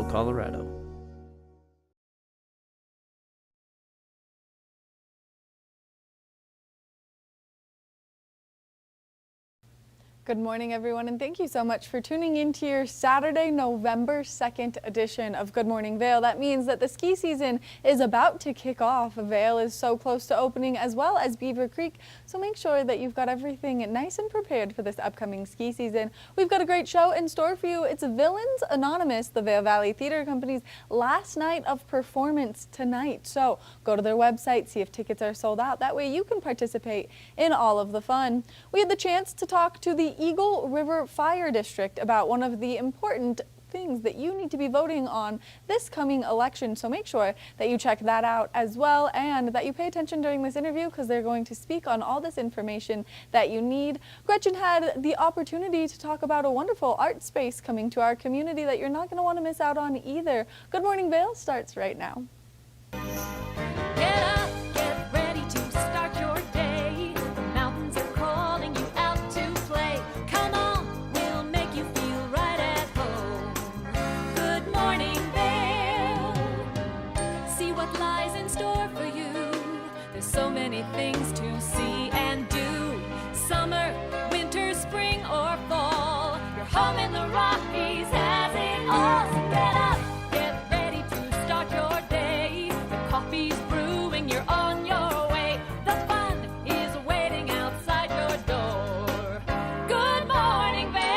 Colorado. Good morning, everyone, and thank you so much for tuning in to your Saturday, November 2nd edition of Good Morning Vail. That means that the ski season is about to kick off. Vail is so close to opening, as well as Beaver Creek, so make sure that you've got everything nice and prepared for this upcoming ski season. We've got a great show in store for you. It's Villains Anonymous, the Vail Valley Theater Company's last night of performance tonight. So go to their website, see if tickets are sold out. That way you can participate in all of the fun. We had the chance to talk to the Eagle River Fire District about one of the important things that you need to be voting on this coming election. So make sure that you check that out as well, and that you pay attention during this interview, because they're going to speak on all this information that you need. Gretchen had the opportunity to talk about a wonderful art space coming to our community that you're not going to want to miss out on either. Good Morning Vail starts right now. Get up, get ready to start your day. The mountains are calling you out to play. Come on, we'll make you feel right at home. Good morning, Vail. See what lies in store for you. There's so many things to see and do. Summer, winter, spring, or fall. Your home in the Rockies has it all. So get up, get ready to start your day. The coffee's brewing, you're on your way. The fun is waiting outside your door. Good morning, Vail.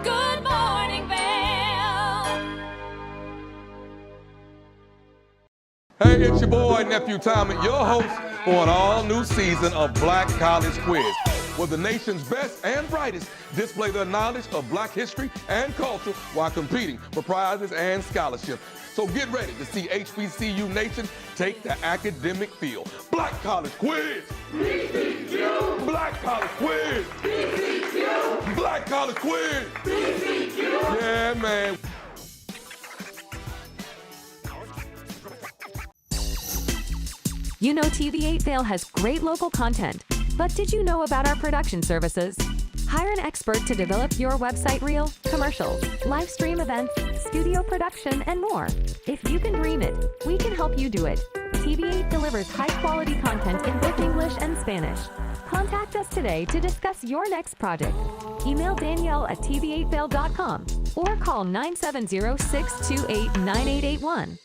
Good morning, Vail. Hey, it's your boy, Nephew Tommy, your host for an all-new season of Black College Quiz, where the nation's best and brightest display their knowledge of Black history and culture while competing for prizes and scholarships. So get ready to see HBCU Nation take the academic field. Black College Quiz! BCQ! Black College Quiz! BCQ! Black College Quiz! BCQ! Yeah, man. You know TV8 Vail has great local content, but did you know about our production services? Hire an expert to develop your website reel, commercials, live stream events, studio production, and more. If you can dream it, we can help you do it. TV8 delivers high-quality content in both English and Spanish. Contact us today to discuss your next project. Email Danielle at tv8vail.com or call 970-628-9881.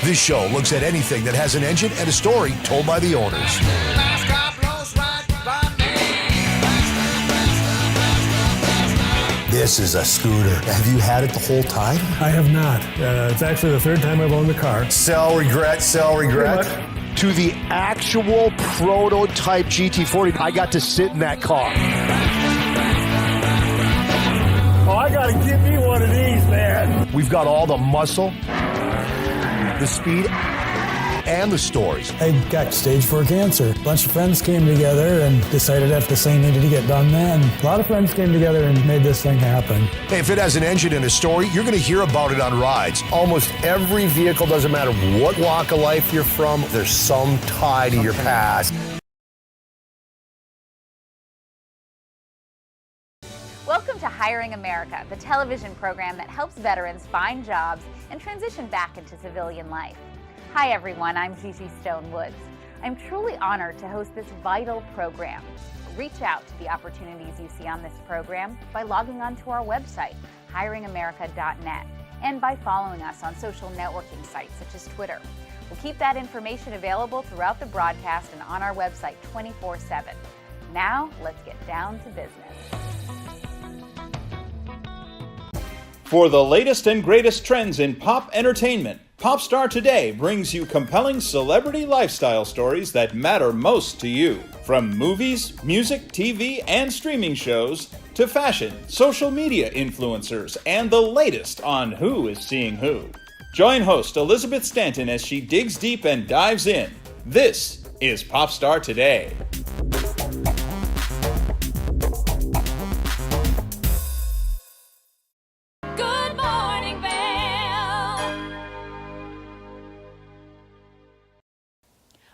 This show looks at anything that has an engine and a story told by the owners. This is a scooter. Have you had it the whole time? I have not. It's actually the third time I've owned the car. Sell, regret, sell, regret. To the actual prototype GT40, I got to sit in that car. Oh, I gotta get me one of these, man. We've got all the muscle, the speed, and the stories. I got stage 4 cancer. A bunch of friends came together and decided that this thing needed to get done then. A lot of friends came together and made this thing happen. Hey, if it has an engine and a story, you're going to hear about it on rides. Almost every vehicle, doesn't matter what walk of life you're from, there's some tie to your past. Welcome to Hiring America, the television program that helps veterans find jobs and transition back into civilian life. Hi everyone, I'm Gigi Stone Woods. I'm truly honored to host this vital program. Reach out to the opportunities you see on this program by logging onto our website, hiringamerica.net, and by following us on social networking sites such as Twitter. We'll keep that information available throughout the broadcast and on our website 24/7. Now, let's get down to business. For the latest and greatest trends in pop entertainment, Popstar Today brings you compelling celebrity lifestyle stories that matter most to you. From movies, music, TV, and streaming shows, to fashion, social media influencers, and the latest on who is seeing who. Join host Elizabeth Stanton as she digs deep and dives in. This is Popstar Today. Good morning, Vail.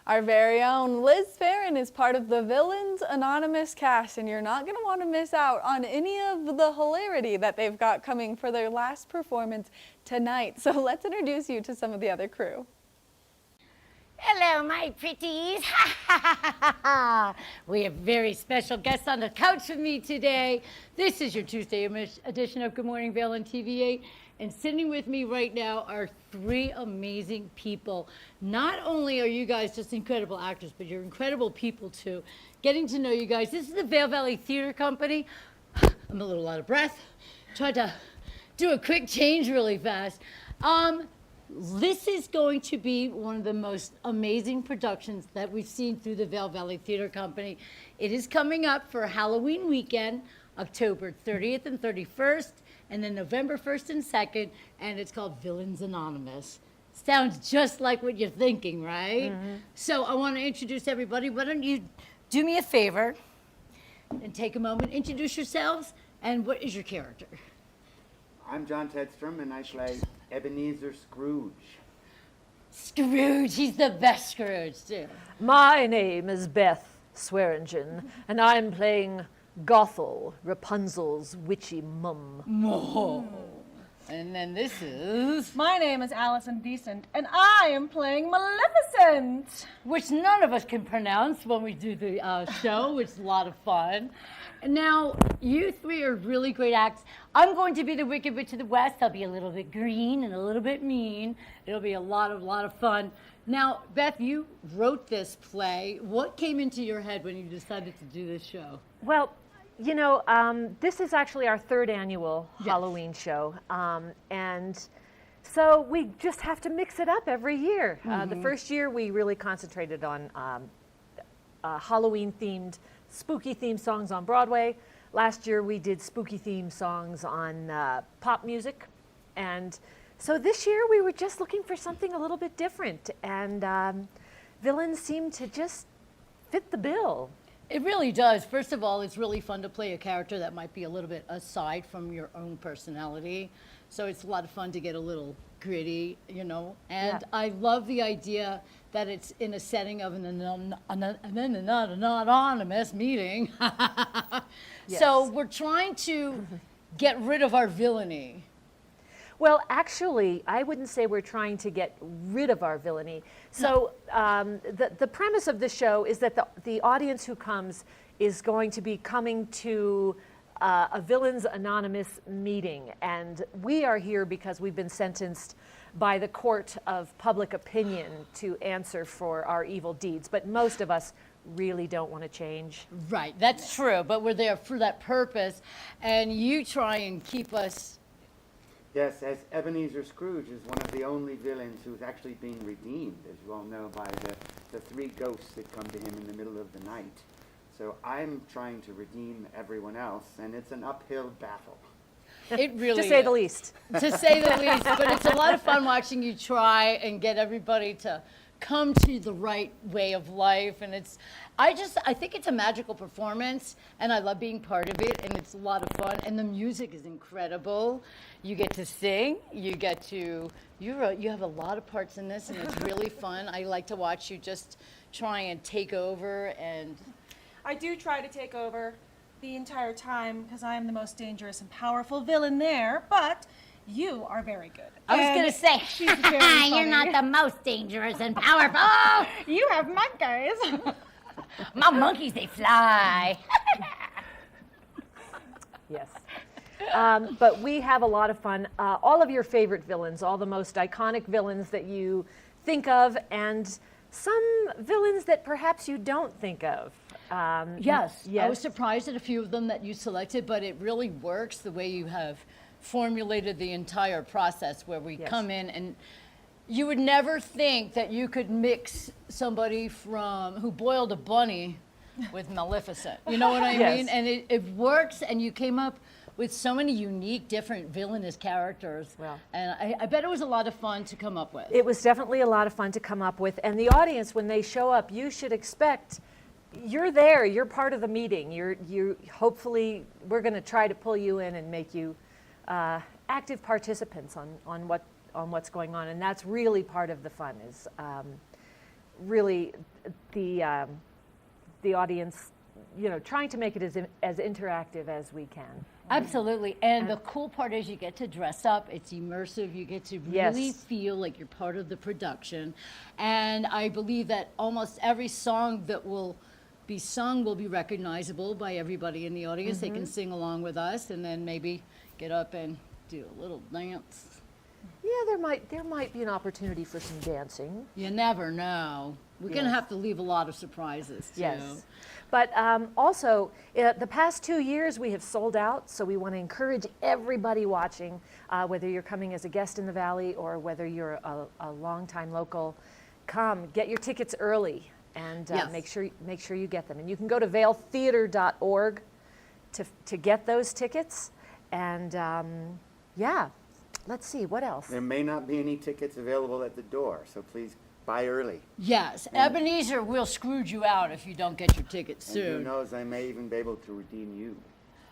Our very own Liz Farron is part of the Villains Anonymous cast, and you're not going to want to miss out on any of the hilarity that they've got coming for their last performance tonight. So let's introduce you to some of the other crew. Hello, my pretties. We have very special guests on the couch with me today. This is your Tuesday edition of Good Morning Vail on TV8. And sitting with me right now are three amazing people. Not only are you guys just incredible actors, but you're incredible people too. Getting to know you guys. This is the Vail Valley Theater Company. I'm a little out of breath. Tried to do a quick change really fast. This is going to be one of the most amazing productions that we've seen through the Vail Valley Theater Company. It is coming up for Halloween weekend, October 30th and 31st, and then November 1st and 2nd, and it's called Villains Anonymous. Sounds just like what you're thinking, right? Mm-hmm. So I want to introduce everybody. Why don't you do me a favor and take a moment, introduce yourselves, and what is your character? I'm John Tedstrom, and I play Ebenezer Scrooge. Scrooge, he's the best Scrooge, too. My name is Beth Swearingen, and I'm playing Gothel, Rapunzel's witchy mum. Oh. And then this is... My name is Allison Decent, and I am playing Maleficent. Which none of us can pronounce when we do the show, which is a lot of fun. And now, you three are really great acts. I'm going to be the Wicked Witch of the West. I'll be a little bit green and a little bit mean. It'll be a lot of fun. Now, Beth, you wrote this play. What came into your head when you decided to do this show? Well, you know, this is actually our third annual Halloween show. And so we just have to mix it up every year. The first year we really concentrated on Halloween-themed, spooky-themed songs on Broadway. Last year we did spooky-themed songs on pop music. And so this year we were just looking for something a little bit different. And Villains seemed to just fit the bill. It really does. First of all, it's really fun to play a character that might be a little bit aside from your own personality. So it's a lot of fun to get a little gritty, you know. And yeah. I love the idea that it's in a setting of an anonymous meeting. Yes. So we're trying to get rid of our villainy. Well, actually, I wouldn't say we're trying to get rid of our villainy. So the premise of the show is that the audience who comes is going to be coming to a Villains Anonymous meeting. And we are here because we've been sentenced by the court of public opinion to answer for our evil deeds. But most of us really don't want to change. Right, that's true. But we're there for that purpose. And you try and keep us... Yes, as Ebenezer Scrooge is one of the only villains who's actually being redeemed, as you all know, by the three ghosts that come to him in the middle of the night. So I'm trying to redeem everyone else, and it's an uphill battle. It really to say the least. To say the least, but it's a lot of fun watching you try and get everybody to come to the right way of life. And it's, I think it's a magical performance, and I love being part of it, and it's a lot of fun, and the music is incredible. You get to sing, you have a lot of parts in this, and it's really fun. I like to watch you just try and take over. And I do try to take over the entire time because I am the most dangerous and powerful villain there, but You are very good. I was going to say, she's very funny. you're not the most dangerous and powerful. You have monkeys. My monkeys, they fly. Yes. But we have a lot of fun. All of your favorite villains, all the most iconic villains that you think of, and some villains that perhaps you don't think of. Yes. I was surprised at a few of them that you selected, but it really works the way you have formulated the entire process, where we come in and you would never think that you could mix somebody who boiled a bunny with Maleficent. You know what I mean? And it works, and you came up with so many unique, different villainous characters. Well, and I bet it was a lot of fun to come up with. It was definitely a lot of fun to come up with. And the audience, when they show up, you should expect, you're there, you're part of the meeting. You hopefully, we're going to try to pull you in and make you active participants on what's going on. And that's really part of the fun, is really the audience, trying to make it as interactive as we can. Absolutely. And the cool part is you get to dress up. It's immersive. You get to really feel like you're part of the production. And I believe that almost every song that will be sung will be recognizable by everybody in the audience. They can sing along with us and then maybe get up and do a little dance. Yeah, there might be an opportunity for some dancing. You never know. We're going to have to leave a lot of surprises, too. Yes. But also, the past 2 years we have sold out, so we want to encourage everybody watching, whether you're coming as a guest in the Valley or whether you're a longtime local, come get your tickets early and make sure you get them. And you can go to vailtheater.org to get those tickets. And let's see, what else? There may not be any tickets available at the door, so please buy early. Yes, Ebenezer will Scrooge you out if you don't get your tickets soon. And who knows, I may even be able to redeem you.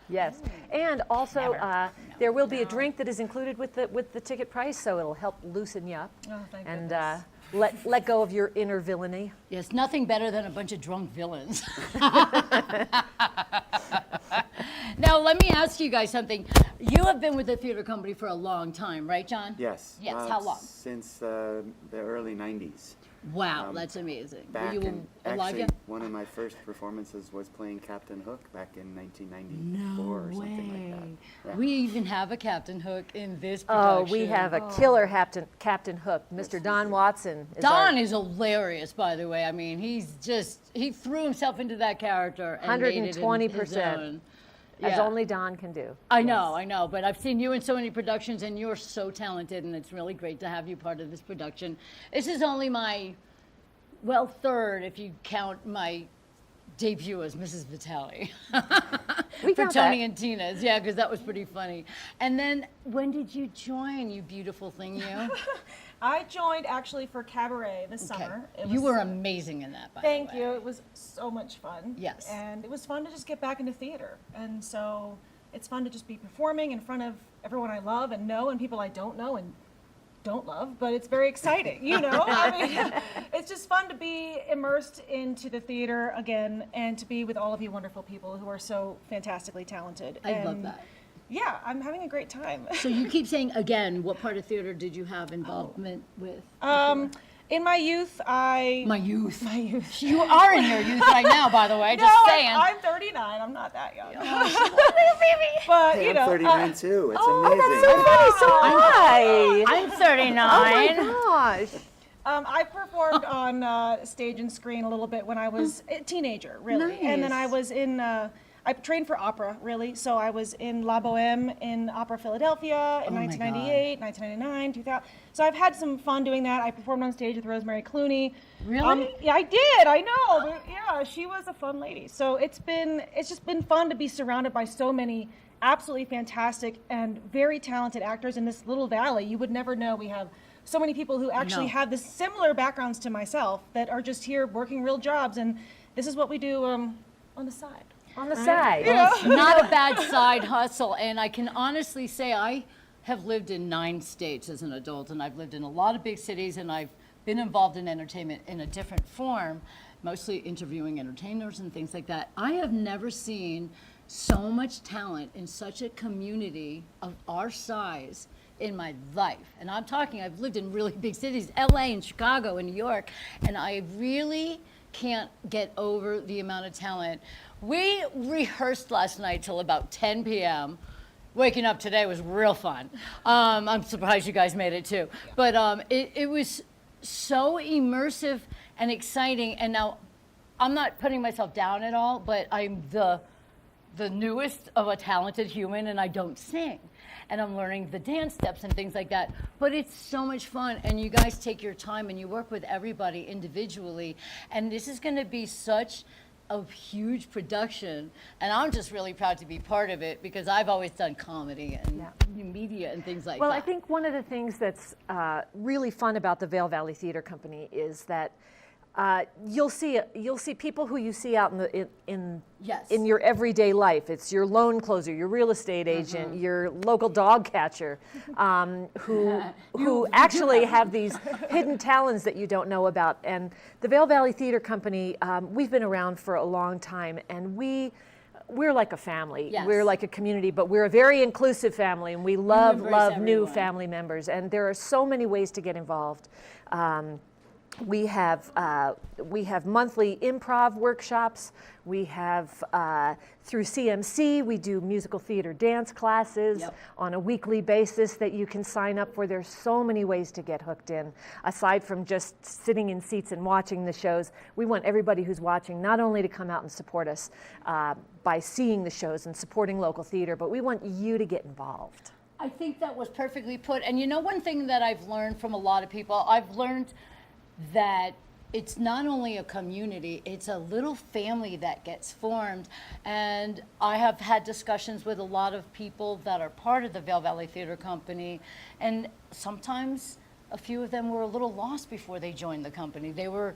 Yes, and also there will be a drink that is included with the ticket price, so it'll help loosen you up. Oh, thank and goodness. let go of your inner villainy. Yes, nothing better than a bunch of drunk villains. Now, let me ask you guys something. You have been with the theater company for a long time, right, John? Yes. Yes, how long? Since the early 90s. Wow, that's amazing. Back Were you in, alive actually, yet? one of my first performances was playing Captain Hook back in 1994 or something like that. Yeah. We even have a Captain Hook in this production. Oh, we have a killer Captain Hook, Mr. Don Watson. Don is hilarious, by the way. I mean, he threw himself into that character and 120%. As only Don can do. I know, but I've seen you in so many productions, and you're so talented, and it's really great to have you part of this production. This is only my, third, if you count my debut as Mrs. Vitale. For Tony and Tina's, because that was pretty funny. And then, when did you join, you beautiful thing, you? I joined actually for Cabaret this summer. You were amazing in that, by the way. Thank you. It was so much fun. Yes. And it was fun to just get back into theater. And so it's fun to just be performing in front of everyone I love and know and people I don't know and don't love, but it's very exciting, I mean, it's just fun to be immersed into the theater again and to be with all of you wonderful people who are so fantastically talented. I love that. Yeah, I'm having a great time. So you keep saying again, what part of theater did you have involvement with? In my youth, My youth. You are in your youth right now, by the way, just saying. I'm 39. I'm not that young. But, Hey, I'm 39 too. It's Oh, amazing. that's so funny. So am I. I'm 39. Oh my gosh. I performed on stage and screen a little bit when I was a teenager, really. And then I was in, I trained for opera, really. So I was in La Boheme in Opera Philadelphia in 1998, 1999, 2000. So I've had some fun doing that. I performed on stage with Rosemary Clooney. Really? Yeah, I did. I know. Yeah, she was a fun lady. So it's just been fun to be surrounded by so many absolutely fantastic and very talented actors in this little valley. You would never know we have so many people who actually have this similar backgrounds to myself that are just here working real jobs, and this is what we do on the side. On the side. Well, it's not a bad side hustle, and I can honestly say I have lived in 9 states as an adult, and I've lived in a lot of big cities, and I've been involved in entertainment in a different form, mostly interviewing entertainers and things like that. I have never seen so much talent in such a community of our size in my life. And I'm talking, I've lived in really big cities, LA and Chicago and New York, and I really can't get over the amount of talent. We rehearsed last night till about 10 p.m. Waking up today was real fun. I'm surprised you guys made it too. But it was so immersive and exciting. And now, I'm not putting myself down at all, but I'm the newest of a talented human, and I don't sing. And I'm learning the dance steps and things like that. But it's so much fun, and you guys take your time and you work with everybody individually. And this is going to be such a huge production, and I'm just really proud to be part of it because I've always done comedy and media and things like Well, that. I think one of the things that's really fun about the Vail Valley Theater Company is that you'll see people who you see out in your everyday life. It's your loan closer, your real estate agent, your local dog catcher, who actually have these hidden talents that you don't know about. And the Vail Valley Theater Company, we've been around for a long time, and we're like a family. Yes. We're like a community, but we're a very inclusive family, and we love new everyone. family members. And there are so many ways to get involved. We have monthly improv workshops. We have through CMC, we do musical theater dance classes on a weekly basis that you can sign up for. There's so many ways to get hooked in. Aside from just sitting in seats and watching the shows, we want everybody who's watching not only to come out and support us by seeing the shows and supporting local theater, but we want you to get involved. I think that was perfectly put. And you know, one thing that I've learned from a lot of people, I've learned that it's not only a community, it's a little family that gets formed. And I have had discussions with a lot of people that are part of the Vail Valley Theater Company, and sometimes a few of them were a little lost before they joined the company. They were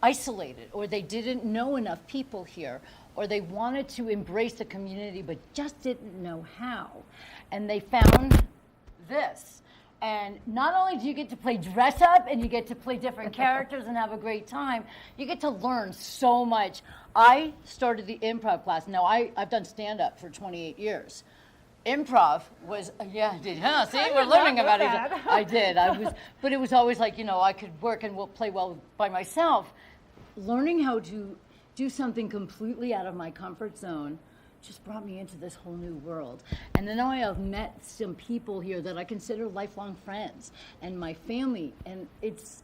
isolated, or they didn't know enough people here, or they wanted to embrace the community but just didn't know how. And they found this. And not only do you get to play dress up and you get to play different characters and have a great time, you get to learn so much. I started the improv class. Now, I've done stand-up for 28 years. Improv was, see, we're learning about it. I did. But it was always like, I could work and play well by myself. Learning how to do something completely out of my comfort zone just brought me into this whole new world. And then I have met some people here that I consider lifelong friends and my family. And it's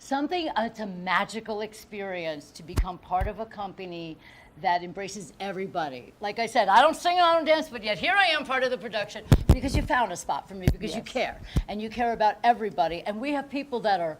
a magical experience to become part of a company that embraces everybody. Like I said, I don't sing and I don't dance, but yet here I am part of the production because you found a spot for me, because you care. And you care about everybody. And we have people that are,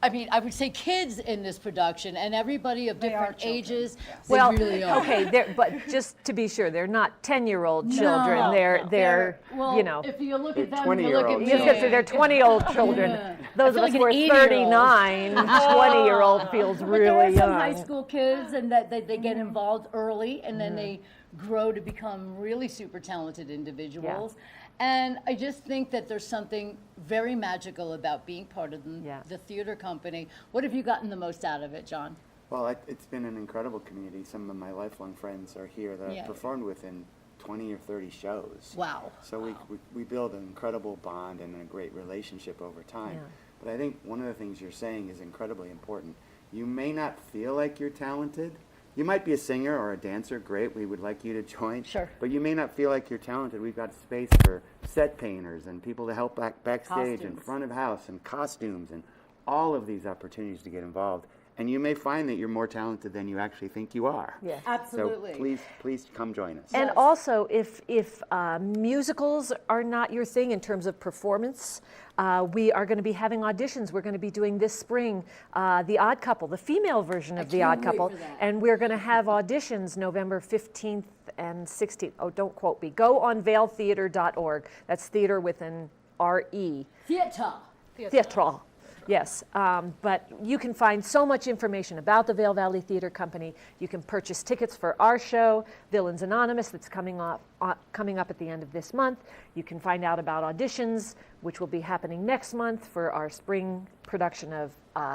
I would say kids in this production, and everybody of different ages. Yes. They really are. Okay, but just to be sure, they're not 10-year-old children. They're if you look at them, 20 you look at me. Yes, they're 20-year-old children. Yeah. Those of I us feel who are like an 80-year-old. 39, 20-year-old feels But really there are some young. high school kids, and that they get involved early, and then they grow to become really super talented individuals. And I just think that there's something very magical about being part of the theater company. What have you gotten the most out of it, John? Well, it's been an incredible community. Some of my lifelong friends are here that I've performed with in 20 or 30 shows. Wow. So we build an incredible bond and a great relationship over time. But I think one of the things you're saying is incredibly important. You may not feel like you're talented. You might be a singer or a dancer, great, we would like you to join. Sure. But you may not feel like you're talented. We've got space for set painters and people to help backstage and Costumes. front of house and costumes and all of these opportunities to get involved. And you may find that you're more talented than you actually think you are. Yes. Absolutely. So please come join us. And also, if musicals are not your thing in terms of performance, we are going to be having auditions. We're going to be doing this spring The Odd Couple, the female version of The Odd can't wait Couple. for that. And we're going to have auditions November 15th and 16th. Oh, don't quote me. Go on vailtheater.org. That's theater with an R-E. Theater. Theatre. Yes, but you can find so much information about the Vail Valley Theater Company. You can purchase tickets for our show, Villains Anonymous, that's coming up at the end of this month. You can find out about auditions, which will be happening next month for our spring production of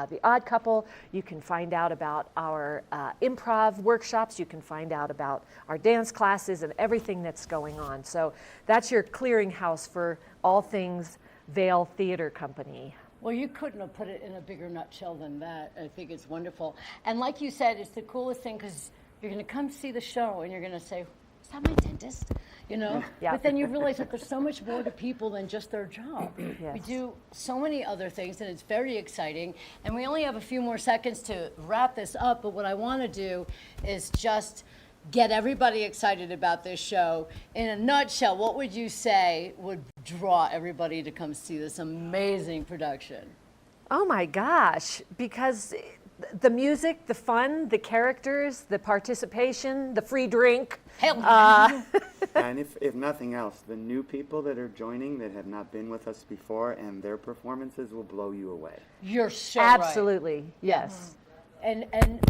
The Odd Couple. You can find out about our improv workshops. You can find out about our dance classes and everything that's going on. So that's your clearinghouse for all things Vail Theater Company. Well, you couldn't have put it in a bigger nutshell than that. I think it's wonderful. And like you said, it's the coolest thing because you're going to come see the show and you're going to say, is that my dentist? You know? Yeah. But then you realize that there's so much more to people than just their job. Yes. We do so many other things and it's very exciting. And we only have a few more seconds to wrap this up, but what I want to do is just get everybody excited about this show. In a nutshell, what would you say would draw everybody to come see this amazing production? Oh my gosh, because the music, the fun, the characters, the participation, the free drink. And if nothing else, the new people that are joining that have not been with us before and their performances will blow you away. You're so right. Absolutely, yes. And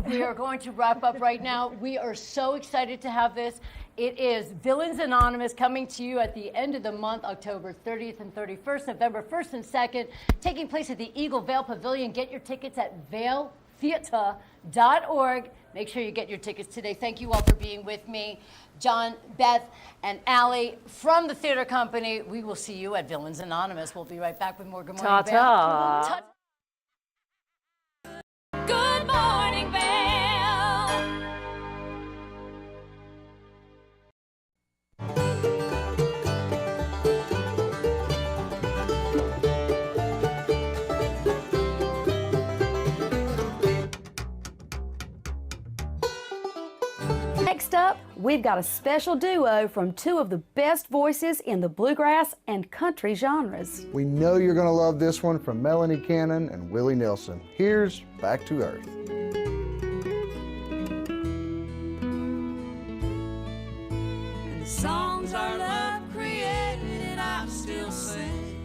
we are going to wrap up right now. We are so excited to have this. It is Villains Anonymous coming to you at the end of the month, October 30th and 31st, November 1st and 2nd, taking place at the Eagle Vail Pavilion. Get your tickets at vailtheater.org. Make sure you get your tickets today. Thank you all for being with me. John, Beth, and Allie from the theater company. We will see you at Villains Anonymous. We'll be right back with more Good Morning Vail. Ta-ta. Good morning, Vail. Next up, we've got a special duo from two of the best voices in the bluegrass and country genres. We know you're going to love this one from Melanie Cannon and Willie Nelson. Here's Back to Earth. And the songs our love created, I still sing.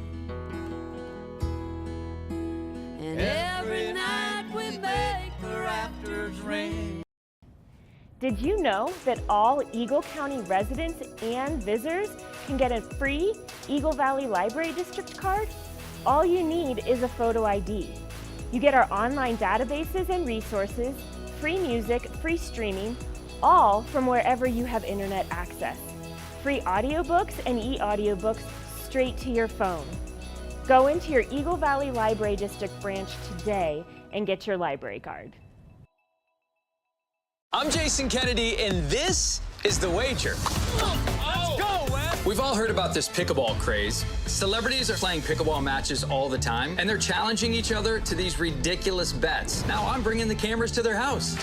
And every night we make the rafters ring. Did you know that all Eagle County residents and visitors can get a free Eagle Valley Library District card? All you need is a photo ID. You get our online databases and resources, free music, free streaming, all from wherever you have internet access. Free audiobooks and e-audiobooks straight to your phone. Go into your Eagle Valley Library District branch today and get your library card. I'm Jason Kennedy, and this is The Wager. Let's go, Wes! We've all heard about this pickleball craze. Celebrities are playing pickleball matches all the time, and they're challenging each other to these ridiculous bets. Now I'm bringing the cameras to their house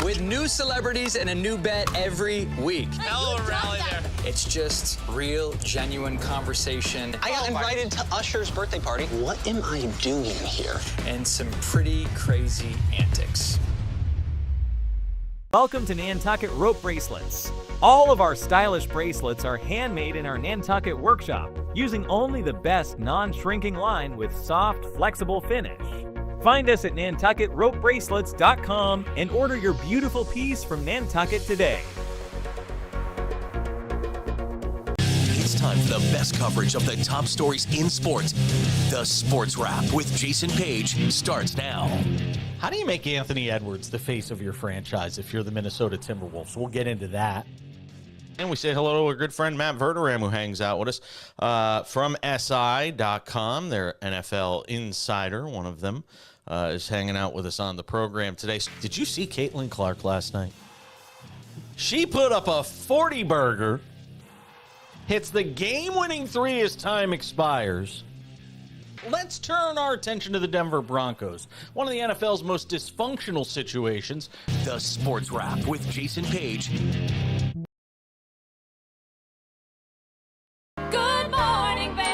with new celebrities and a new bet every week. Hell of a rally there. It's just real, genuine conversation. I got invited to Usher's birthday party. What am I doing here? And some pretty crazy antics. Welcome to Nantucket Rope Bracelets. All of our stylish bracelets are handmade in our Nantucket workshop, using only the best non-shrinking line with soft, flexible finish. Find us at nantucketropebracelets.com and order your beautiful piece from Nantucket today. It's time for the best coverage of the top stories in sports. The Sports Wrap with Jason Page starts now. How do you make Anthony Edwards the face of your franchise if you're the Minnesota Timberwolves? We'll get into that. And we say hello to our good friend Matt Verderam, who hangs out with us from SI.com. Their NFL insider, one of them, is hanging out with us on the program today. Did you see Caitlin Clark last night? She put up a 40-burger, hits the game-winning three as time expires. Let's turn our attention to the Denver Broncos, one of the NFL's most dysfunctional situations. The Sports Wrap with Jason Page. Good morning, Vail.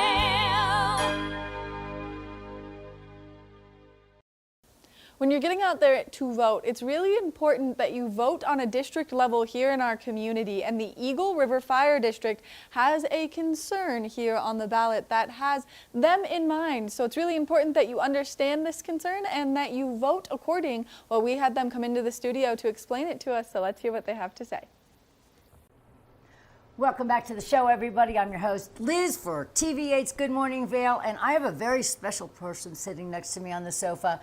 when you're getting out there to vote, it's really important that you vote on a district level here in our community. And the Eagle River Fire District has a concern here on the ballot that has them in mind. So it's really important that you understand this concern and that you vote according. Well, we had them come into the studio to explain it to us, so let's hear what they have to say. Welcome back to the show, everybody. I'm your host, Liz, for TV8's Good Morning Vail, and I have a very special person sitting next to me on the sofa.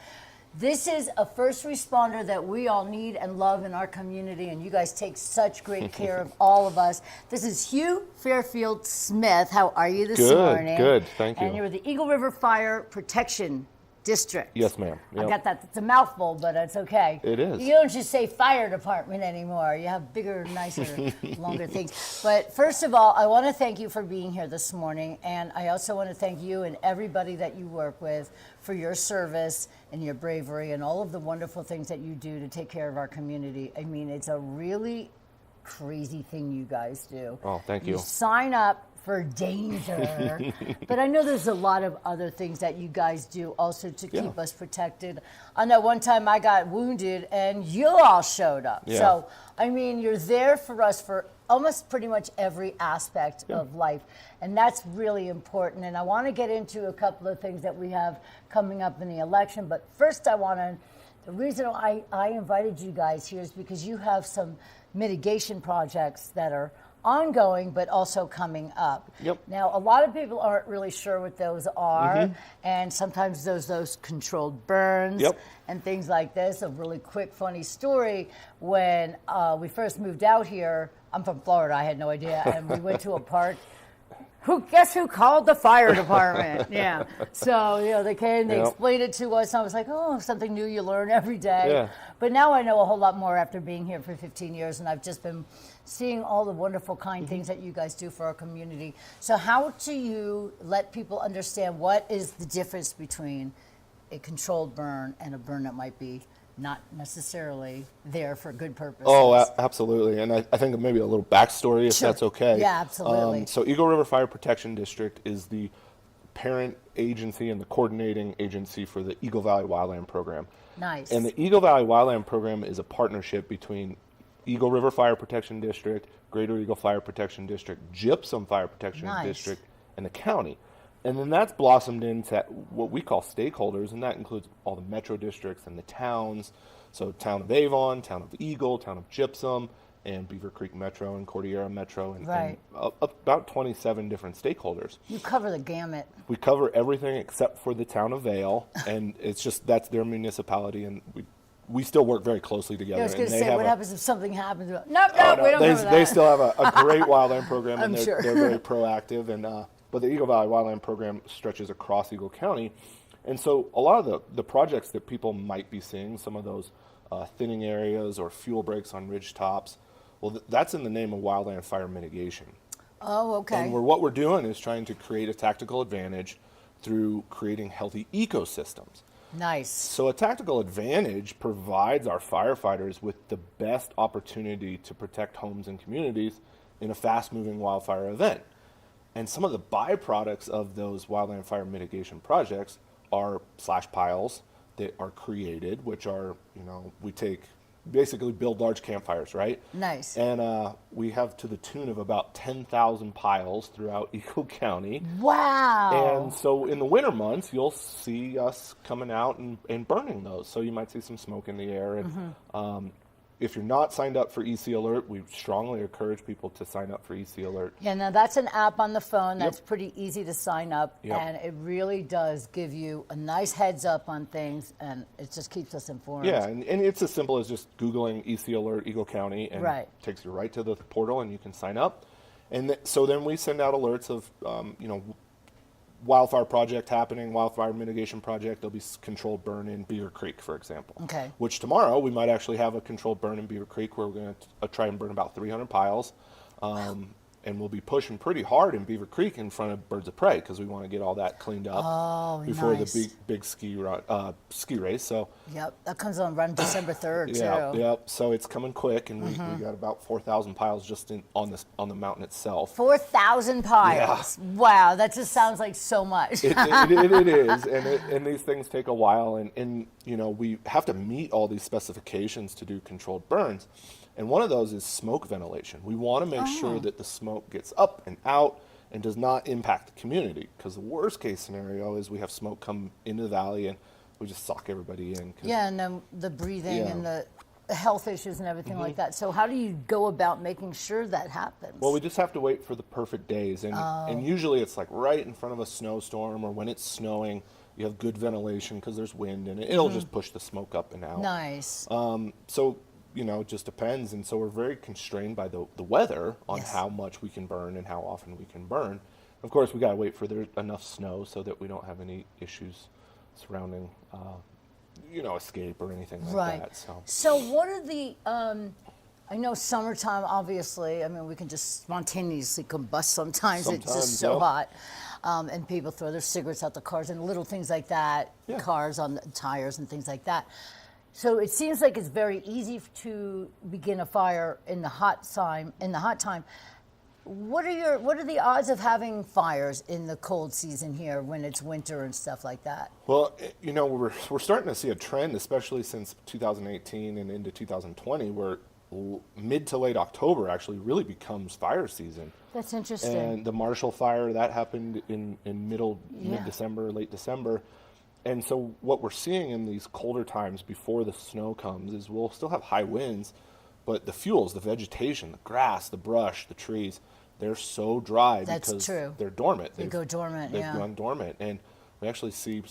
This is a first responder that we all need and love in our community, and you guys take such great care of all of us. This is Hugh Fairfield Smith. How are you this morning? Good, thank you. And you're the Eagle River Fire Protection District. Yes, ma'am. I Yep. got that. It's a mouthful, but it's okay. It is. You don't just say fire department anymore. You have bigger, nicer, longer things. But first of all, I want to thank you for being here this morning. And I also want to thank you and everybody that you work with for your service and your bravery and all of the wonderful things that you do to take care of our community. I mean, it's a really crazy thing you guys do. Oh, thank you. You sign up for danger. But I know there's a lot of other things that you guys do also to keep us protected. I know one time I got wounded and you all showed up. Yeah. So, I mean, you're there for us for almost pretty much every aspect of life. And that's really important. And I want to get into a couple of things that we have coming up in the election. But first the reason I invited you guys here is because you have some mitigation projects that are ongoing, but also coming up. Yep. Now, a lot of people aren't really sure what those are, and sometimes those controlled burns and things like this. A really quick, funny story. When we first moved out here, I'm from Florida, I had no idea, and we went to a park. Guess who called the fire department? Yeah. So, they came, they explained it to us, and I was like, oh, something new you learn every day. Yeah. But now I know a whole lot more after being here for 15 years, and I've just been seeing all the wonderful, kind things that you guys do for our community. So how do you let people understand what is the difference between a controlled burn and a burn that might be not necessarily there for good purposes? Oh, absolutely. And I think maybe a little backstory, if that's okay. Yeah, absolutely. So Eagle River Fire Protection District is the parent agency and the coordinating agency for the Eagle Valley Wildland Program. Nice. And the Eagle Valley Wildland Program is a partnership between Eagle River Fire Protection District, Greater Eagle Fire Protection District, Gypsum Fire Protection District, and the county. And then that's blossomed into what we call stakeholders, and that includes all the metro districts and the towns. So town of Avon, town of Eagle, town of Gypsum, and Beaver Creek Metro and Cordillera Metro, and about 27 different stakeholders. You cover the gamut. We cover everything except for the town of Vail, and it's just that's their municipality, and we still work very closely together. I was going to say, what happens if something happens? No, no, we don't cover that. They still have a great wildland program, and I'm they're very proactive. And but the Eagle Valley Wildland Program stretches across Eagle County, and so a lot of the projects that people might be seeing, some of those thinning areas or fuel breaks on ridge tops, well, that's in the name of wildland fire mitigation. Oh, okay. And what we're doing is trying to create a tactical advantage through creating healthy ecosystems. Nice. So a tactical advantage provides our firefighters with the best opportunity to protect homes and communities in a fast-moving wildfire event. And some of the byproducts of those wildland fire mitigation projects are slash piles that are created, which are, we basically build large campfires, right? Nice. And we have to the tune of about 10,000 piles throughout Eagle County. Wow. And so in the winter months, you'll see us coming out and burning those. So you might see some smoke in the air. And if you're not signed up for EC Alert, we strongly encourage people to sign up for EC Alert. Yeah, now that's an app on the phone that's pretty easy to sign up, Yep. and it really does give you a nice heads up on things, and it just keeps us informed. Yeah, and it's as simple as just Googling EC Alert Eagle County, and it takes you right to the portal, and you can sign up. And so then we send out alerts of, wildfire project happening, wildfire mitigation project. There'll be controlled burn in Beaver Creek, for example. Okay. Which tomorrow we might actually have a controlled burn in Beaver Creek where we're going to try and burn about 300 piles. and we'll be pushing pretty hard in Beaver Creek in front of Birds of Prey because we want to get all that cleaned up before the big ski race. So yep, that comes on around December 3rd too. Yep. So it's coming quick, and we got about 4,000 piles just on the mountain itself. 4,000 piles. Yeah. Wow, that just sounds like so much. It is, and these things take a while, and we have to meet all these specifications to do controlled burns. And one of those is smoke ventilation. We want to make sure that the smoke gets up and out and does not impact the community, because the worst case scenario is we have smoke come into the valley and we just suck everybody in. Yeah, and then the breathing and the health issues and everything like that. So how do you go about making sure that happens? Well, we just have to wait for the perfect days. And usually it's like right in front of a snowstorm, or when it's snowing, you have good ventilation because there's wind, and it'll just push the smoke up and out. Nice. So it just depends, and so we're very constrained by the weather on how much we can burn and how often we can burn. Of course, we got to wait for there enough snow so that we don't have any issues surrounding, escape or anything like that. So what are the, I know summertime, obviously, I mean, we can just spontaneously combust sometimes. It's just so hot. And people throw their cigarettes out the cars and little things like that, cars on the tires and things like that. So it seems like it's very easy to begin a fire in the hot time. What are the odds of having fires in the cold season here when it's winter and stuff like that? Well, we're starting to see a trend, especially since 2018 and into 2020, where mid to late October actually really becomes fire season. That's interesting. And the Marshall Fire, that happened in mid-December, late December. And so what we're seeing in these colder times before the snow comes is we'll still have high winds, but the fuels, the vegetation, the grass, the brush, the trees, they're so dry because they're dormant. They go dormant, They've gone dormant. And we actually see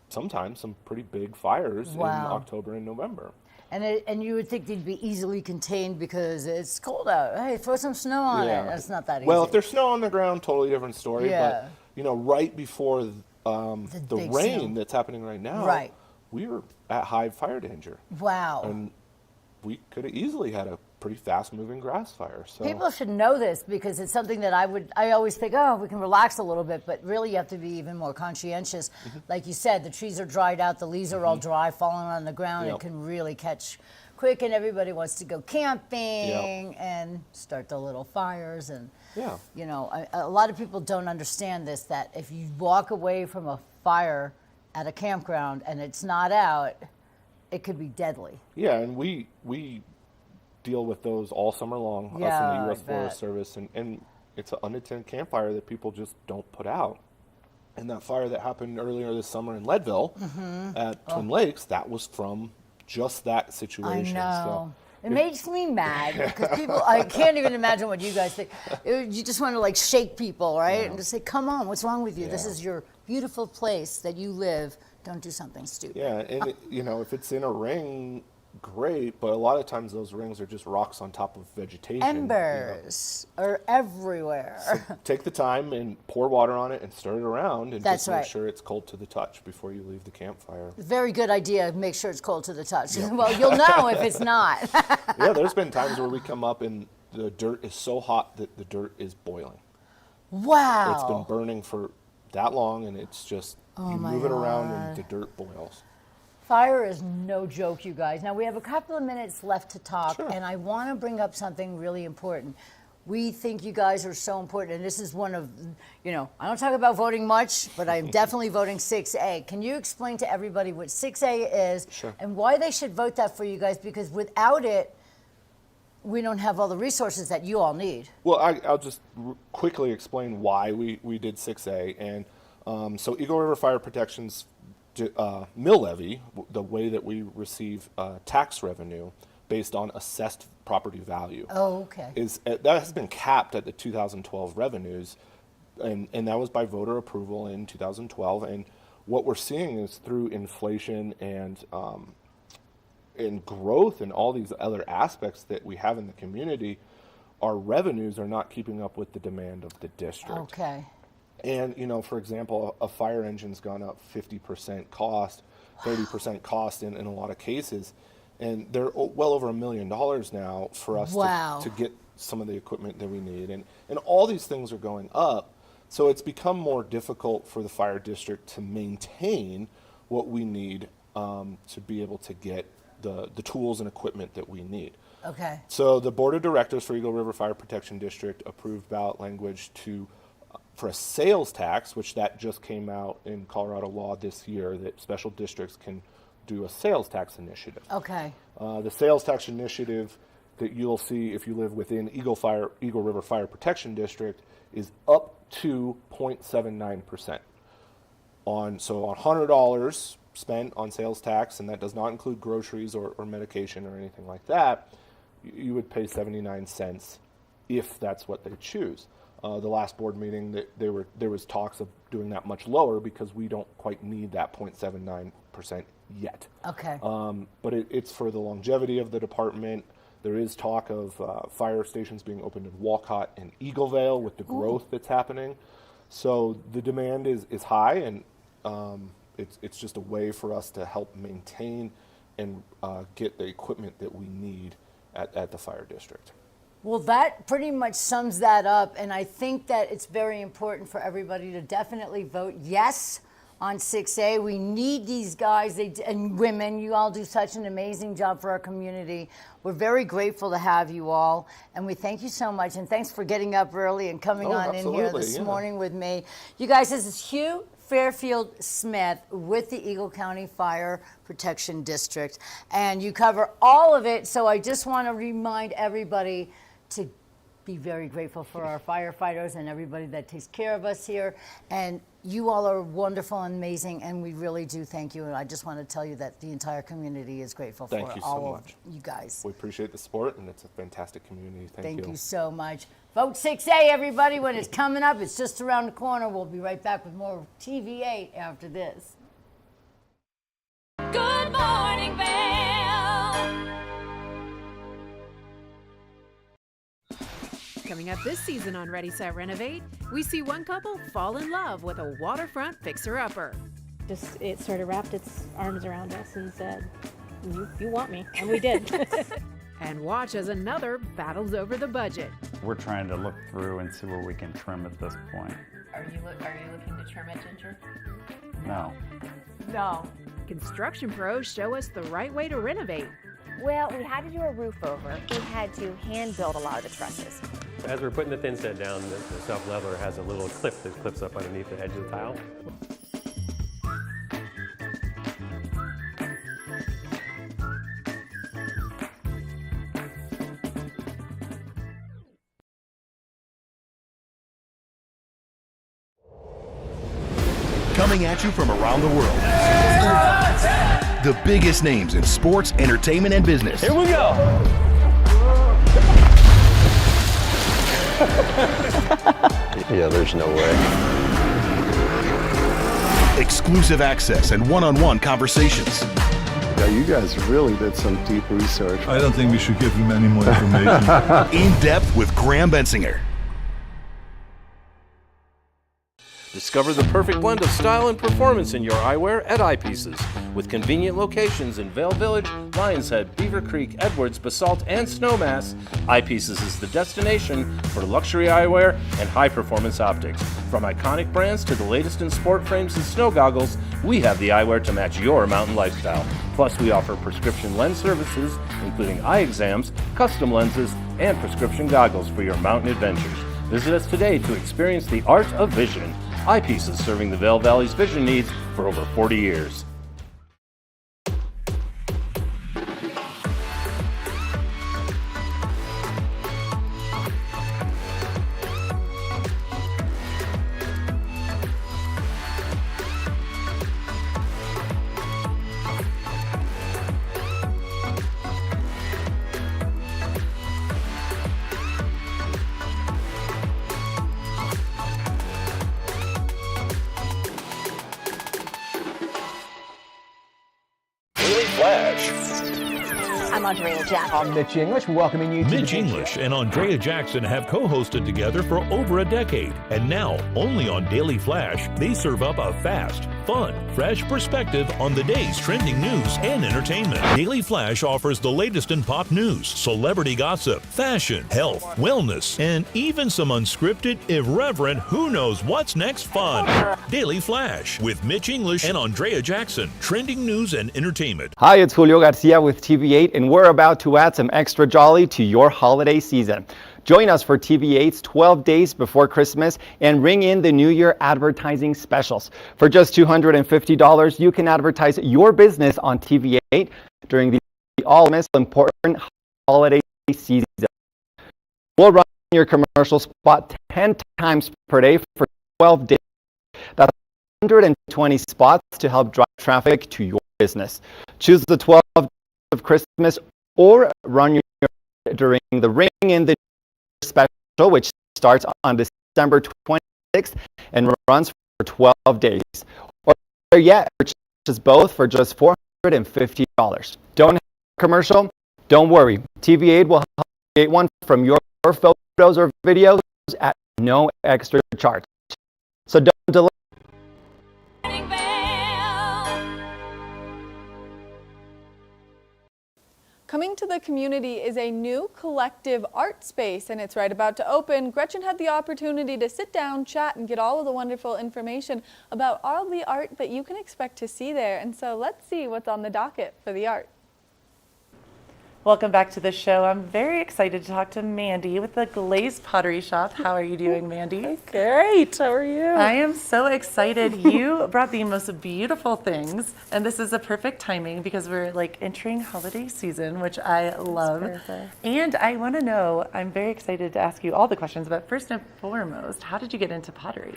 sometimes some pretty big fires in October and November. And you would think they'd be easily contained because it's cold out. Hey, throw some snow on it. That's not that easy. Well, if there's snow on the ground, totally different story. Yeah. But, right before the rain that's happening right now, we were at high fire danger. Wow. And we could have easily had a pretty fast-moving grass fire. So people should know this because it's something that I always think, we can relax a little bit, but really you have to be even more conscientious. Like you said, the trees are dried out, the leaves are all dry, falling on the ground. It can really catch quick, and everybody wants to go camping and start the little fires. And a lot of people don't understand this, that if you walk away from a fire at a campground and it's not out, it could be deadly. Yeah, and we deal with those all summer long, us in the U.S. Forest Service, and it's an unattended campfire that people just don't put out. And that fire that happened earlier this summer in Leadville at Twin Lakes, that was from just that situation. I know. It makes me mad because people, I can't even imagine what you guys think. You just want to shake people, right? And just say, come on, what's wrong with you? This is your beautiful place that you live. Don't do something stupid. Yeah, and if it's in a ring, great, but a lot of times those rings are just rocks on top of vegetation. Embers are everywhere. So take the time and pour water on it and stir it around, and just make sure it's cold to the touch before you leave the campfire. Very good idea. Make sure it's cold to the touch. Yeah. Well, you'll know if it's not. Yeah, there's been times where we come up and the dirt is so hot that the dirt is boiling. Wow. It's been burning for that long, and it's just, you move it around and the dirt boils. Fire is no joke, you guys. Now, we have a couple of minutes left to talk, and I want to bring up something really important. We think you guys are so important, and this is one of, I don't talk about voting much, but I am definitely voting 6A. Can you explain to everybody what 6A is and why they should vote that for you guys? Because without it, we don't have all the resources that you all need. Well, I'll just quickly explain why we did 6A. And so Eagle River Fire Protection's mill levy, the way that we receive tax revenue based on assessed property value. Oh, okay. That has been capped at the 2012 revenues, and that was by voter approval in 2012. And what we're seeing is through inflation and growth and all these other aspects that we have in the community, our revenues are not keeping up with the demand of the district. Okay. And, for example, a fire engine's gone up 50% cost, 30% cost in a lot of cases. And they're well over $1 million now for us to get some of the equipment that we need, and all these things are going up. So it's become more difficult for the fire district to maintain what we need to be able to get the tools and equipment that we need. Okay. So the board of directors for Eagle River Fire Protection District approved ballot language for a sales tax, which that just came out in Colorado law this year, that special districts can do a sales tax initiative. Okay. The sales tax initiative that you'll see if you live within Eagle River Fire Protection District is up to 0.79%. On $100 spent on sales tax, and that does not include groceries or medication or anything like that, you would pay 79 cents if that's what they choose. The last board meeting, there was talks of doing that much lower because we don't quite need that 0.79% yet. Okay. But it's for the longevity of the department. There is talk of fire stations being opened in Walcott and Eagle Vail with the growth that's happening. So the demand is high, and it's just a way for us to help maintain and get the equipment that we need at the fire district. Well, that pretty much sums that up, and I think that it's very important for everybody to definitely vote yes on 6A. We need these guys and women. You all do such an amazing job for our community. We're very grateful to have you all, and we thank you so much, and thanks for getting up early and coming on in here this morning with me. You guys, this is Hugh Fairfield Smith with the Eagle County Fire Protection District, and you cover all of it, so I just want to remind everybody to be very grateful for our firefighters and everybody that takes care of us here. And you all are wonderful and amazing, and we really do thank you. And I just want to tell you that the entire community is grateful for all of you guys. We appreciate the support, and it's a fantastic community. Thank you. Thank you so much. Vote 6A, everybody, when it's coming up. It's just around the corner. We'll be right back with more TV8 after this. Good morning, Vail. Coming up this season on Ready, Set, Renovate, we see one couple fall in love with a waterfront fixer-upper. It sort of wrapped its arms around us and said, you want me, and we did. And watch as another battles over the budget. We're trying to look through and see where we can trim at this point. Are you looking to trim it, Ginger? No. No. Construction pros show us the right way to renovate. Well, we had to do a roof over. We had to hand build a lot of the trusses. As we're putting the thin set down, the self-leveler has a little clip that clips up underneath the edge of the tile. Coming at you from around the world. The biggest names in sports, entertainment, and business. Here we go. Yeah, there's no way. Exclusive access and one-on-one conversations. Yeah, you guys really did some deep research. I don't think we should give him any more information. In depth with Graham Bensinger. Discover the perfect blend of style and performance in your eyewear at Eyepieces. With convenient locations in Vail Village, Lions Head, Beaver Creek, Edwards, Basalt, and Snowmass, Eyepieces is the destination for luxury eyewear and high-performance optics. From iconic brands to the latest in sport frames and snow goggles, we have the eyewear to match your mountain lifestyle. Plus, we offer prescription lens services, including eye exams, custom lenses, and prescription goggles for your mountain adventures. Visit us today to experience the art of vision. Eyepieces, serving the Vail Valley's vision needs for over 40 years. I'm Andrea Jackson. I'm Mitch English, welcoming you to Mitch English and Andrea Jackson have co-hosted together for over a decade. And now, only on Daily Flash, they serve up a fast, fun, fresh perspective on the day's trending news and entertainment. Daily Flash offers the latest in pop news, celebrity gossip, fashion, health, wellness, and even some unscripted, irreverent, who knows what's next fun. Daily Flash with Mitch English and Andrea Jackson. Trending news and entertainment. Hi, it's Julio Garcia with TV8, and we're about to add some extra jolly to your holiday season. Join us for TV8's 12 Days Before Christmas and ring in the New Year advertising specials. For just $250, you can advertise your business on TV8 during the all-most important holiday season. We'll run your commercial spot 10 times per day for 12 days. That's 120 spots to help drive traffic to your business. Choose the 12 Days of Christmas or run your during the Ring in the special, which starts on December 26th and runs for 12 days. Or better yet, purchase both for just $450. Don't have a commercial? Don't worry. TV8 will help create one from your photos or videos at no extra charge. So don't delay. Coming to the community is a new collective art space, and it's right about to open. Gretchen had the opportunity to sit down, chat, and get all of the wonderful information about all the art that you can expect to see there. And so let's see what's on the docket for the art. Welcome back to the show. I'm very excited to talk to Mandy with the Glazed Pottery Shop. How are you doing, Mandy? Great. How are you? I am so excited. You brought the most beautiful things, and this is a perfect timing because we're like entering holiday season, which I love. Perfect. And I want to know, I'm very excited to ask you all the questions, but first and foremost, how did you get into pottery?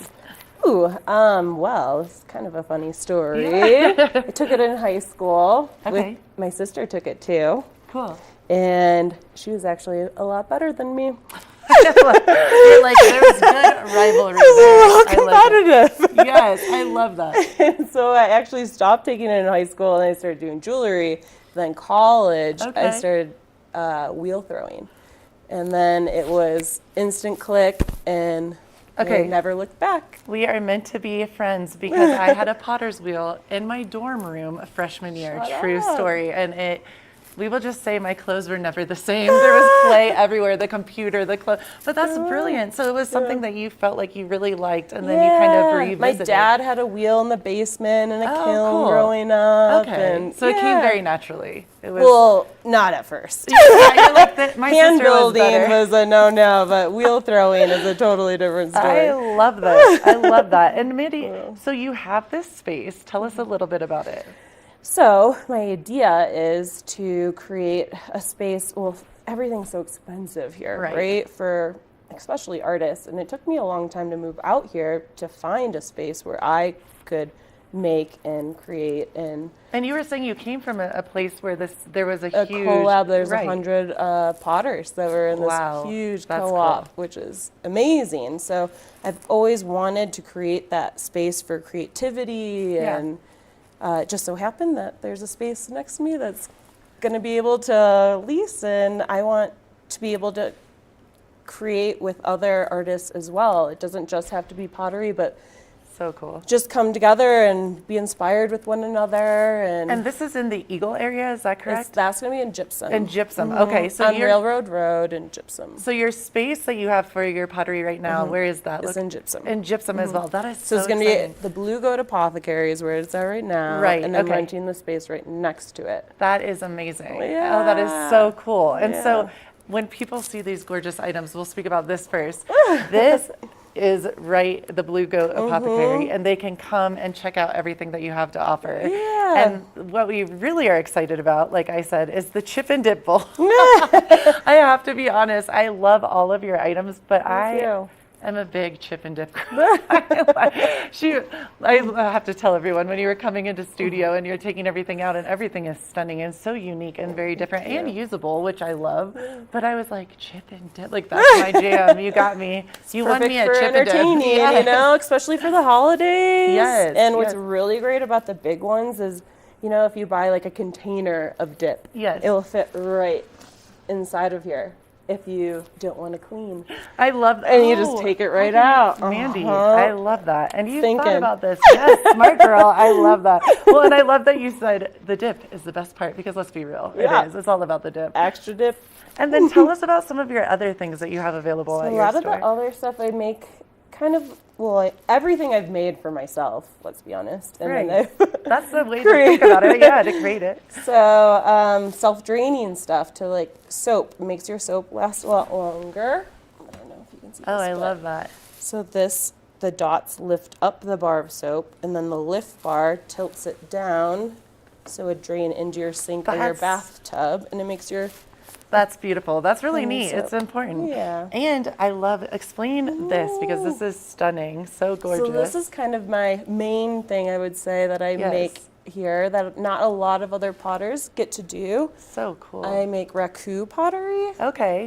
Ooh, well, it's kind of a funny story. Yeah. I took it in high school. Okay. My sister took it too. Cool. And she was actually a lot better than me. You're like, there's good rivalry there. We're all competitive. Yes, I love that. So I actually stopped taking it in high school and I started doing jewelry. Then college, Okay. I started wheel throwing. And then it was instant click and Okay. I never looked back. We are meant to be friends because I had a potter's wheel in my dorm room freshman year. Shut True up. story. We will just say my clothes were never the same. There was clay everywhere, the computer, the clothes. But that's brilliant. So it was something that you felt like you really liked, and then you kind of revisited. My dad had a wheel in the basement and a Oh, kiln cool. growing up. Okay. And So it came very naturally. It was, well, not at first. Yeah, you're like my Hand sister was building better. was a no-no, but wheel throwing is a totally different story. I love that. I love that. And Mandy, so you have this space. Tell us a little bit about it. So my idea is to create a space. Well, everything's so expensive here, right? For especially artists, and it took me a long time to move out here to find a space where I could make and create and. And you were saying you came from a place where there was a huge collab. There's right. 100 potters that were in this Wow, huge that's co-op, cool. which is amazing. So I've always wanted to create that space for creativity Yeah. and. It just so happened that there's a space next to me that's going to be able to lease, and I want to be able to create with other artists as well. It doesn't just have to be pottery, but so cool. Just come together and be inspired with one another. And this is in the Eagle area, is that correct? That's going to be in Gypsum. In Gypsum, Mhm. okay. So on Railroad Road in Gypsum. So your space that you have for your pottery right now, where is that? It's in Gypsum. In Gypsum as well. That is So it's going to exciting. be the Blue Goat Apothecary is where it's at right now. Right, And then okay. renting the space right next to it. That is amazing. Yeah. Oh, that is so cool. And Yeah. so when people see these gorgeous items, we'll speak about this first. This is the Blue Goat Apothecary, and they can come and check out everything that you have to offer. Yeah. And what we really are excited about, like I said, is the chip and dip bowl. I have to be honest, I love all of your items, but I am a big chip and dip girl. I have to tell everyone, when you were coming into studio and you're taking everything out, and everything is stunning and so unique and very different and usable, which I love. But I was like, chip and dip, like that's my jam. You got me. You won me a for chip and dip. entertaining, Yes. you know, especially for the holidays. Yes, And what's yes. really great about the big ones is, you know, if you buy like a container of dip, Yes. it will fit right inside of here. if you don't want to clean. I love that. And you just take it right out. Mandy, Uh-huh. I love that. And you thought Thinking. about this. Yes, smart girl. I love that. Well, and I love that you said the dip is the best part because let's be real. Yeah. It is. It's all about the dip. Extra dip. And then tell us about some of your other things that you have available So at a your lot store. of the other stuff I make kind of, everything I've made for myself, let's be honest. And Right. then That's the way to think about it. Yeah, to create it. So self-draining stuff to like soap. It makes your soap last a lot longer. I don't know if you can see Oh, this, I but- love that. So the dots lift up the bar of soap, and then the lift bar tilts it down so it drain into your sink or your That's- bathtub, and it makes your That's beautiful. That's really Clean neat. soap. It's important. Yeah. And I love, explain this because this is stunning. So gorgeous. So this is kind of my main thing, I would say, that I Yes. make here that not a lot of other potters get to do. So cool. I make raku pottery. Okay.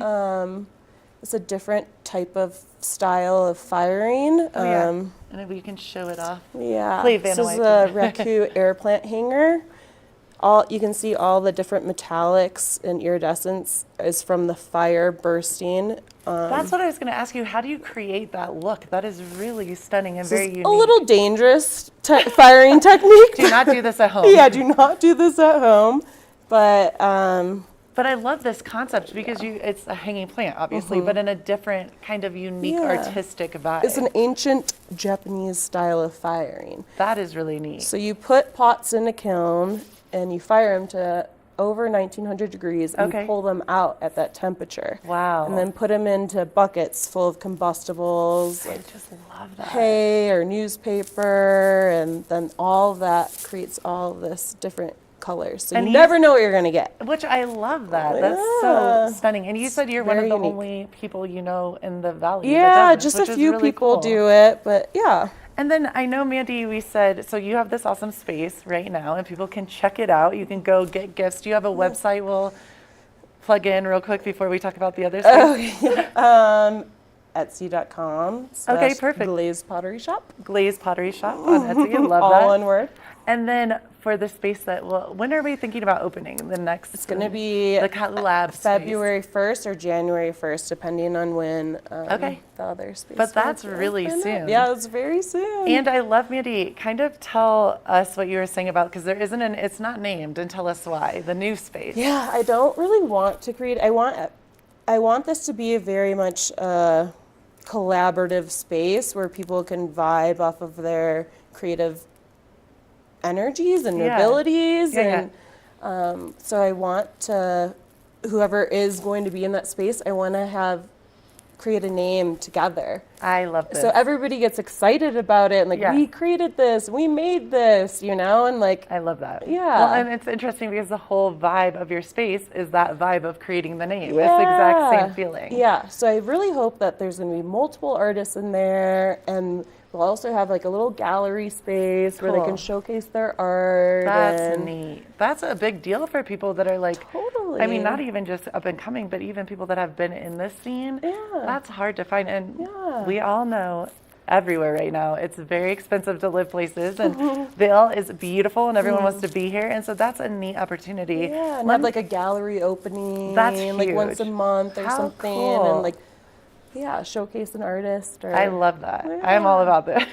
It's a different type of style of firing. Oh, yeah. And if we can show it off. Yeah. Play This Vanna is White. a raku air plant hanger. You can see all the different metallics and iridescence is from the fire bursting. That's what I was going to ask you. How do you create that look? That is really stunning and very unique. A little dangerous firing technique. Do not do this at home. Yeah, do not do this at home. But I love this concept because it's a hanging plant, obviously, but in a different kind of unique artistic vibe. It's an ancient Japanese style of firing. That is really neat. So you put pots in a kiln and you fire them to over 1900 degrees and you pull them out at that temperature. Wow. And then put them into buckets full of combustibles, I just love that. hay or newspaper, and then all that creates all this different colors. So And you never know what you're going to get. Which I love that. Yeah. That's so stunning. And you said you're one of Very the unique. only people you know in the valley. Yeah, that does just this, a which is few really people cool. do it, but yeah. And then I know, Mandy, we said, so you have this awesome space right now and people can check it out. You can go get gifts. Do you have a website we'll plug in real quick before we talk about the other space? Etsy.com. Okay, perfect. Glaze Pottery Shop. Glaze Pottery Shop on Etsy. Love All that. one word. And then for the space that, when are we thinking about opening the next? It's going to be the Cat Lab space. February 1st or January 1st, depending on when the other space. But that's will really open up. soon. Yeah, it's very soon. And I love, Mandy, kind of tell us what you were saying about, because there isn't it's not named, and tell us why, the new space. Yeah, I don't really want to create, I want this to be a very much collaborative space where people can vibe off of their creative energies and abilities. And so I want to, whoever is going to be in that space, I want to create a name together. I love this. So everybody gets excited about it and like, Yeah. we created this, we made this, and like. I love that. Yeah. Well, and it's interesting because the whole vibe of your space is that vibe of creating the name. It's the exact same feeling. Yeah, so I really hope that there's going to be multiple artists in there, and we'll also have like a little gallery space where they Cool. can showcase their art. That's and neat. That's a big deal for people that are like, Totally. I mean, not even just up and coming, but even people that have been in this scene. Yeah. That's hard to find. And we all know everywhere right now, it's very expensive to live places. And Vail is beautiful and everyone wants to be here. And so that's a neat opportunity. Yeah, and have like a gallery opening. That's like once a huge. month or How something. cool. And like, yeah, showcase an artist. Or, I love that. Yeah. I'm all about that.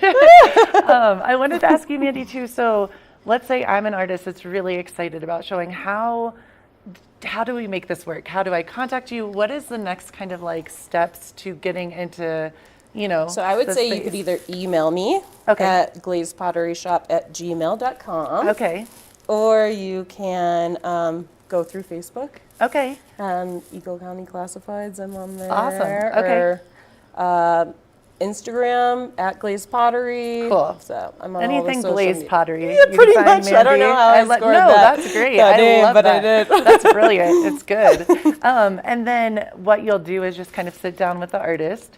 I wanted to ask you, Mandy, too. So let's say I'm an artist that's really excited about showing how do we make this work? How do I contact you? What is the next kind of like steps to getting into, So I would the say you space? could either email me at glazepotteryshop@gmail.com. Okay. Or you can go through Facebook. Okay. Eagle County Classifieds, I'm on there. Awesome. Okay. Or Instagram at Glaze Pottery. Cool. So I'm on Anything all the social Glaze media. Pottery. Yeah, you can pretty find much. I don't Mandy. know how I scored No, that. that's great. That I name, love but that. I did. That's brilliant. It's good. And then what you'll do is just kind of sit down with the artist,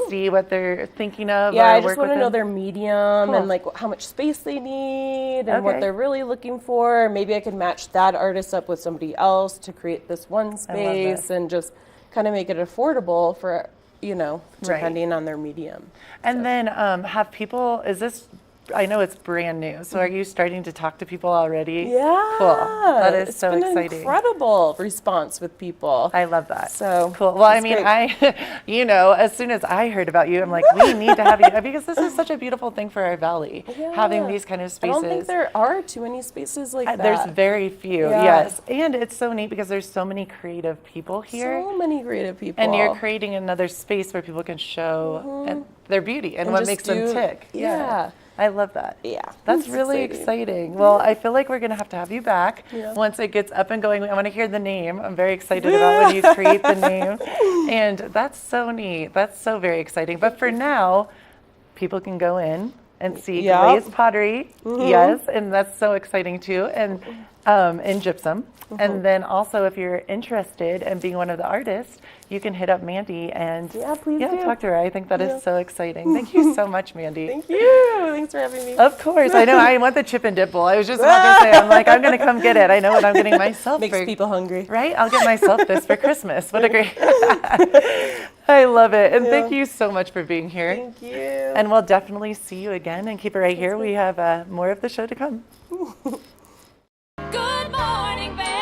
see what they're thinking of. Yeah, or I just work want to with know them. their medium Cool. and like how much space they need and what Okay. they're really looking for. Maybe I can match that artist up with somebody else to create this one space and just kind of make it affordable for, Right. depending on their medium. And then have people, is this I know it's brand new. So are you starting to talk to people already? Yeah. Cool. That is It's so been exciting. Incredible response with people. I love that. So cool. Well, I it's mean, great. you know, as soon as I heard about you, I'm like, we need to have you, because this is such a beautiful thing for our valley, having these kind of spaces. I don't think there are too many spaces like that. There's very few, yes. And it's so neat because there's so many creative people here. So many creative people. And you're creating another space where people can show their beauty and what makes them tick. Yeah. I love that. Yeah. That's really exciting. Well, I feel like we're going to have you back once it gets up and going. I want to hear the name. I'm very excited about when you create the name. And that's so neat. That's so very exciting. But for now, people can go in and see glazed pottery. Yes, and that's so exciting too. And in gypsum. And then also, if you're interested in being one of the artists, you can hit up Mandy and please do. talk to her. I think that is so exciting. Thank you so much, Mandy. Thank you. Thanks for having me. Of course. I know. I want the chip and dip bowl. I was just about to say, I'm like, I'm going to come get it. I know what I'm getting myself. Makes people hungry. Right? I'll get myself this for Christmas. What a great... I love it. And thank you so much for being here. Thank you. And we'll definitely see you again. And keep it right here. We have more of the show to come. Good morning, Vail.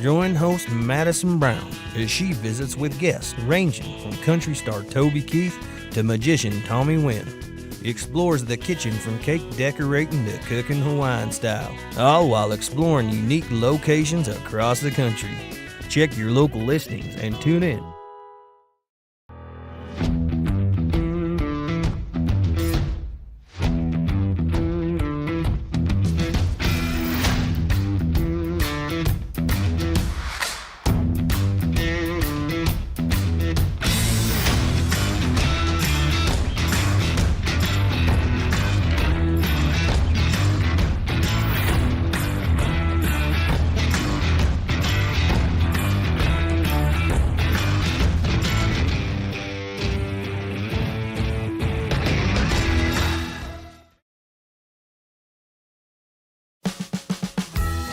Join host Madison Brown as she visits with guests ranging from country star Toby Keith to magician Tommy Wynn. Explores the kitchen from cake decorating to cooking Hawaiian style, all while exploring unique locations across the country. Check your local listings and tune in.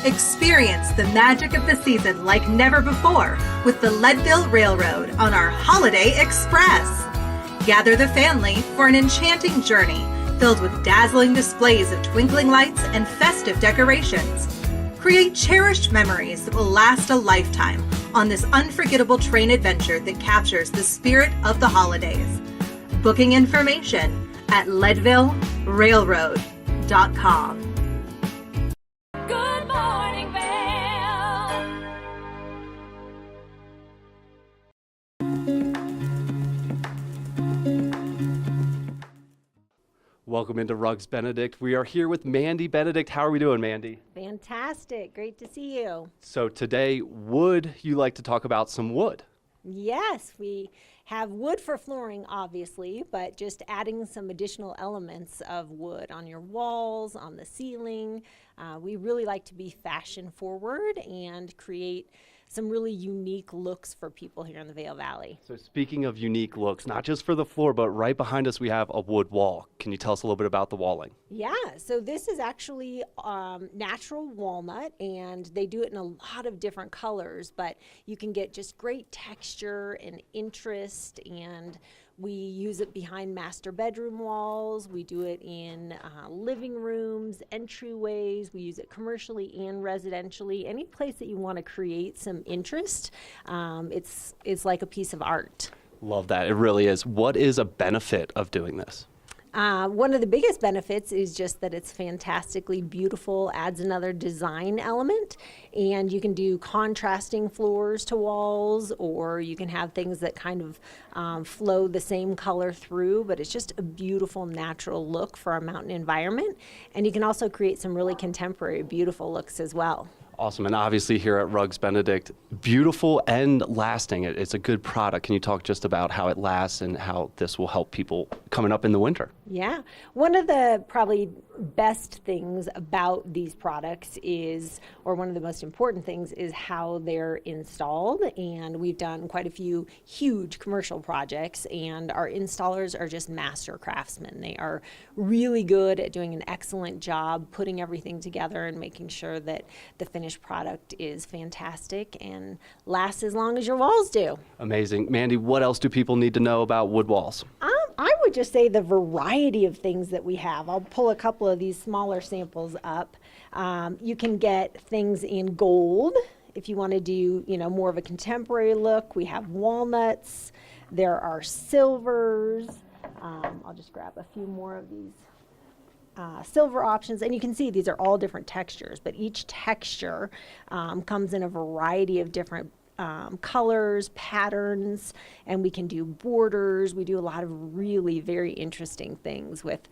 Experience the magic of the season like never before with the Leadville Railroad on our Holiday Express. Gather the family for an enchanting journey filled with dazzling displays of twinkling lights and festive decorations. Create cherished memories that will last a lifetime on this unforgettable train adventure that captures the spirit of the holidays. Booking information at leadvillerailroad.com. Good morning, Vail. Welcome into Rugs Benedict. We are here with Mandy Benedict. How are we doing, Mandy? Fantastic. Great to see you. So today, would you like to talk about some wood? Yes, we have wood for flooring, obviously, but just adding some additional elements of wood on your walls, on the ceiling. We really like to be fashion forward and create some really unique looks for people here in the Vail Valley. So speaking of unique looks, not just for the floor, but right behind us we have a wood wall. Can you tell us a little bit about the walling? Yeah, so this is actually natural walnut, and they do it in a lot of different colors, but you can get just great texture and interest, and we use it behind master bedroom walls. We do it in living rooms, entryways. We use it commercially and residentially. Any place that you want to create some interest, it's like a piece of art. Love that. It really is. What is a benefit of doing this? One of the biggest benefits is just that it's fantastically beautiful, adds another design element, and you can do contrasting floors to walls, or you can have things that kind of flow the same color through, but it's just a beautiful natural look for our mountain environment. And you can also create some really contemporary, beautiful looks as well. Awesome. And obviously here at Rugs Benedict, beautiful and lasting. It's a good product. Can you talk just about how it lasts and how this will help people coming up in the winter? Yeah. One of the probably best things about these products is, or one of the most important things, is how they're installed. And we've done quite a few huge commercial projects, and our installers are just master craftsmen. They are really good at doing an excellent job putting everything together and making sure that the finished product is fantastic and lasts as long as your walls do. Amazing. Mandy, what else do people need to know about wood walls? I would just say the variety of things that we have. I'll pull a couple of these smaller samples up. You can get things in gold if you want to do, more of a contemporary look. We have walnuts. There are silvers. I'll just grab a few more of these silver options, and you can see these are all different textures, but each texture comes in a variety of different colors, patterns, and we can do borders. We do a lot of really very interesting things with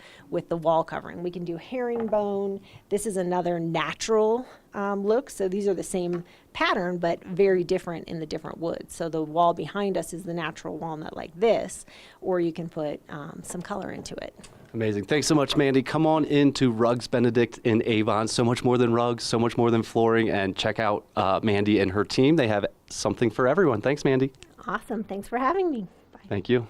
the wall covering. We can do herringbone. This is another natural look, so these are the same pattern but very different in the different woods. So the wall behind us is the natural walnut like this, or you can put some color into it. Amazing. Thanks so much, Mandy. Come on into Rugs Benedict in Avon. So much more than rugs, so much more than flooring, and check out Mandy and her team. They have something for everyone. Thanks, Mandy. Awesome. Thanks for having me. Bye. Thank you.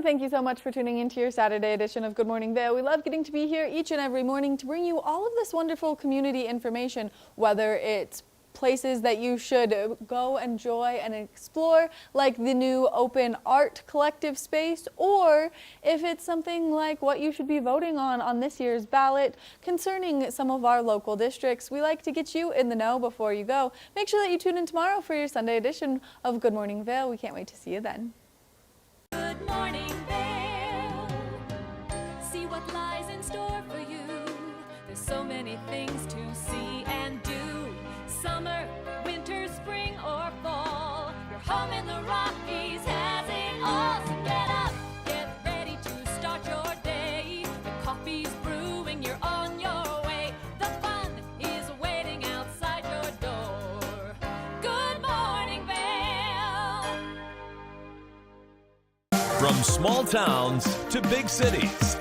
Thank you so much for tuning into your Saturday edition of Good Morning Vail. We love getting to be here each and every morning to bring you all of this wonderful community information, whether it's places that you should go enjoy and explore, like the new open art collective space, or if it's something like what you should be voting on this year's ballot concerning some of our local districts. We like to get you in the know before you go. Make sure that you tune in tomorrow for your Sunday edition of Good Morning Vail. We can't wait to see you then. Good morning, Vail. See what lies in store for you. There's so many things to see and do. Summer, winter, spring, or fall. Your home in the Rockies has it all. So get up, get ready to start your day. The coffee's brewing, you're on your way. The fun is waiting outside your door. Good morning, Vail. From small towns to big cities.